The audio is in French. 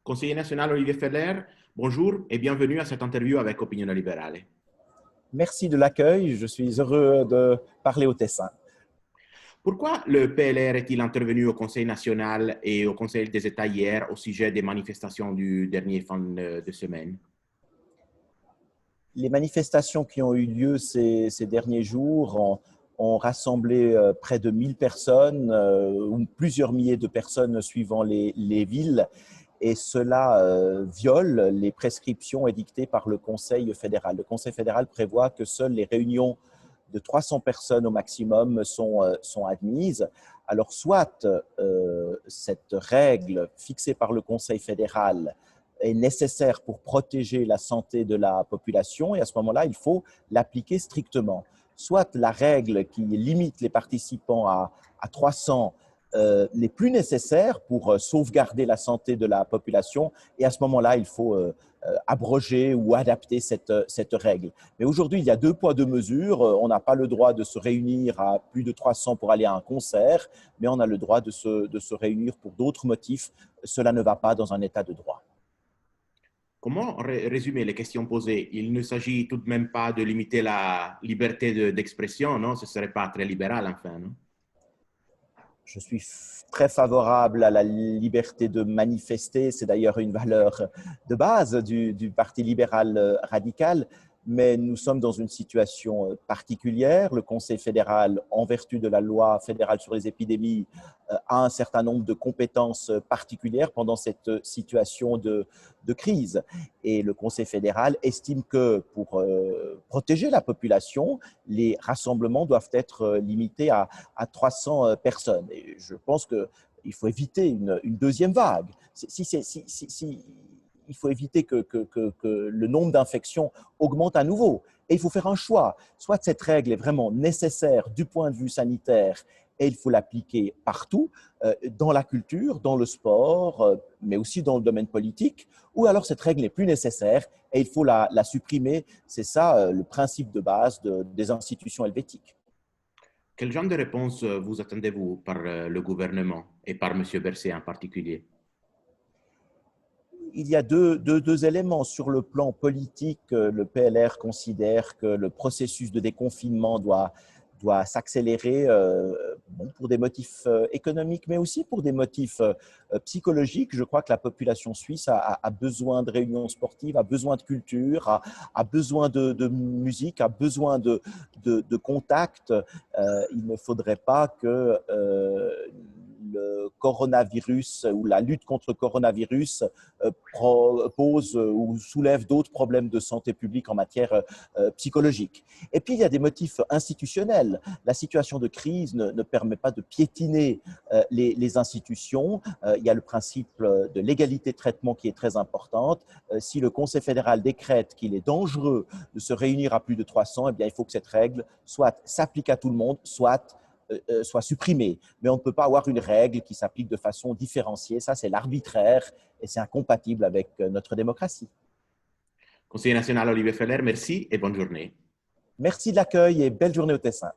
Conseiller national Olivier Feller, bonjour et bienvenue à cette interview avec Opinione Liberale. Merci de l'accueil, je suis heureux de parler au Tessin. Pourquoi le PLR est-il intervenu au Conseil national et au Conseil des États hier au sujet des manifestations du dernier fin de semaine? Les manifestations qui ont eu lieu ces derniers jours ont rassemblé près de 1000 personnes, ou plusieurs milliers de personnes suivant les villes, et cela viole les prescriptions édictées par le Conseil fédéral. Le Conseil fédéral prévoit que seules les réunions de 300 personnes au maximum sont admises. Alors soit cette règle fixée par le Conseil fédéral est nécessaire pour protéger la santé de la population et à ce moment-là, il faut l'appliquer strictement. Soit la règle qui limite les participants à 300 n'est plus nécessaire pour sauvegarder la santé de la population et à ce moment-là, il faut abroger ou adapter cette règle. Mais aujourd'hui, il y a deux poids, deux mesures. On n'a pas le droit de se réunir à plus de 300 pour aller à un concert, mais on a le droit de se réunir pour d'autres motifs. Cela ne va pas dans un état de droit. Comment résumer les questions posées? Il ne s'agit tout de même pas de limiter la liberté d'expression, non? Ce ne serait pas très libéral, enfin, non? Je suis très favorable à la liberté de manifester. C'est d'ailleurs une valeur de base du Parti libéral radical. Mais nous sommes dans une situation particulière. Le Conseil fédéral, en vertu de la loi fédérale sur les épidémies, a un certain nombre de compétences particulières pendant cette situation de crise. Et le Conseil fédéral estime que pour protéger la population, les rassemblements doivent être limités à 300 personnes. Et je pense qu'il faut éviter une deuxième vague. Il faut éviter que le nombre d'infections augmente à nouveau. Et il faut faire un choix. Soit cette règle est vraiment nécessaire du point de vue sanitaire et il faut l'appliquer partout, dans la culture, dans le sport, mais aussi dans le domaine politique, ou alors cette règle n'est plus nécessaire et il faut la supprimer. C'est ça le principe de base des institutions helvétiques. Quel genre de réponse vous attendez-vous par le gouvernement et par M. Berset en particulier? Il y a deux éléments. Sur le plan politique, le PLR considère que le processus de déconfinement doit s'accélérer, pour des motifs économiques, mais aussi pour des motifs psychologiques. Je crois que la population suisse a besoin de réunions sportives, a besoin de culture, a besoin de musique, a besoin de contact. Il ne faudrait pas que le coronavirus ou la lutte contre le coronavirus pose ou soulève d'autres problèmes de santé publique en matière psychologique. Et puis, il y a des motifs institutionnels. La situation de crise ne permet pas de piétiner les institutions. Il y a le principe de l'égalité de traitement qui est très importante. Si le Conseil fédéral décrète qu'il est dangereux de se réunir à plus de 300, eh bien, il faut que cette règle soit s'applique à tout le monde, soit supprimée. Mais on ne peut pas avoir une règle qui s'applique de façon différenciée. Ça, c'est l'arbitraire et c'est incompatible avec notre démocratie. Conseiller national Olivier Feller, merci et bonne journée. Merci de l'accueil et belle journée au Tessin.